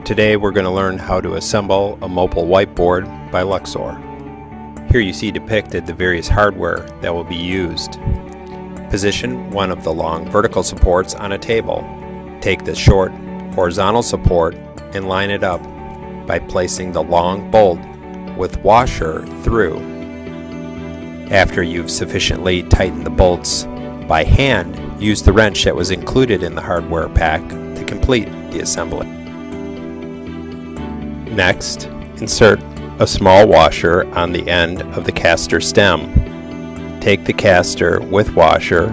Today we're going to learn how to assemble a mobile whiteboard by Luxor. Here you see depicted the various hardware that will be used. Position one of the long vertical supports on a table. Take the short horizontal support and line it up by placing the long bolt with washer through. After you've sufficiently tightened the bolts by hand, use the wrench that was included in the hardware pack to complete the assembly. Next, insert a small washer on the end of the caster stem. Take the caster with washer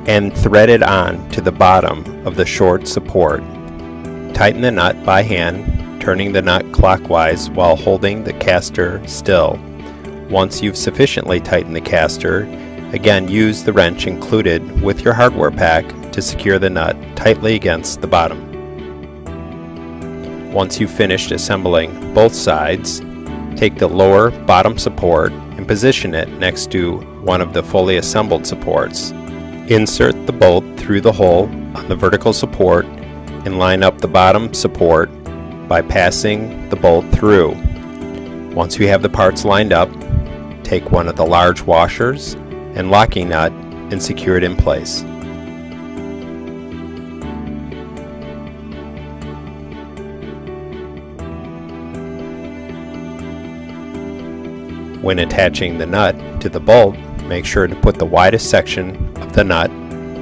and thread it on to the bottom of the short support. Tighten the nut by hand, turning the nut clockwise while holding the caster still. Once you've sufficiently tightened the caster, again use the wrench included with your hardware pack to secure the nut tightly against the bottom. Once you've finished assembling both sides, take the lower bottom support and position it next to one of the fully assembled supports. Insert the bolt through the hole on the vertical support and line up the bottom support by passing the bolt through. Once you have the parts lined up, take one of the large washers and locking nut and secure it in place. When attaching the nut to the bolt, make sure to put the widest section of the nut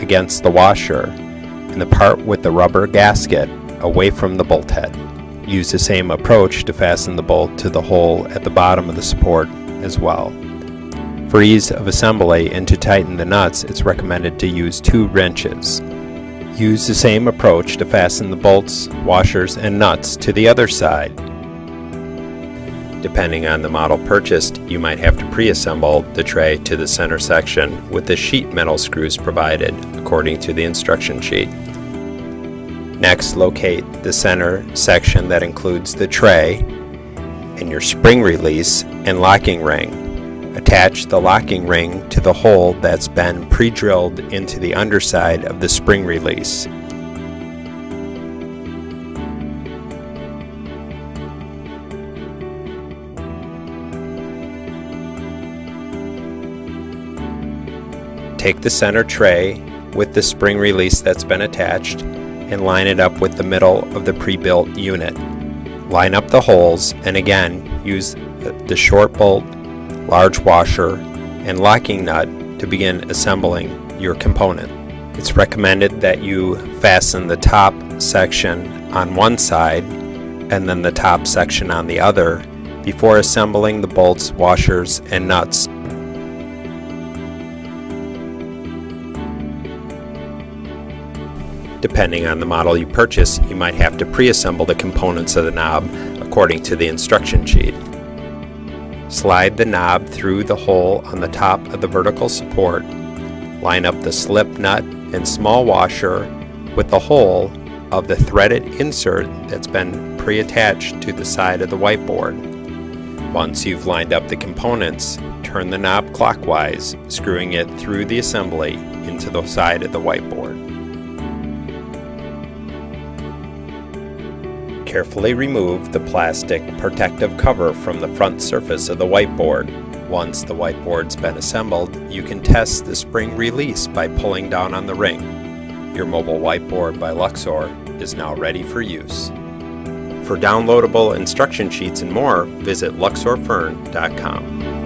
against the washer and the part with the rubber gasket away from the bolt head. Use the same approach to fasten the bolt to the hole at the bottom of the support as well. For ease of assembly and to tighten the nuts, it's recommended to use 2 wrenches. Use the same approach to fasten the bolts, washers, and nuts to the other side. Depending on the model purchased, you might have to pre-assemble the tray to the center section with the sheet metal screws provided according to the instruction sheet. Next, locate the center section that includes the tray and your spring release and locking ring. Attach the locking ring to the hole that's been pre-drilled into the underside of the spring release. Take the center tray with the spring release that's been attached and line it up with the middle of the pre-built unit. Line up the holes and again use the short bolt, large washer, and locking nut to begin assembling your component. It's recommended that you fasten the top section on one side and then the top section on the other before assembling the bolts, washers, and nuts. Depending on the model you purchase, you might have to pre-assemble the components of the knob according to the instruction sheet. Slide the knob through the hole on the top of the vertical support. Line up the slip nut and small washer with the hole of the threaded insert that's been pre-attached to the side of the whiteboard. Once you've lined up the components, turn the knob clockwise, screwing it through the assembly into the side of the whiteboard. Carefully remove the plastic protective cover from the front surface of the whiteboard. Once the whiteboard's been assembled, you can test the spring release by pulling down on the ring. Your mobile whiteboard by Luxor is now ready for use. For downloadable instruction sheets and more, visit luxorfern.com.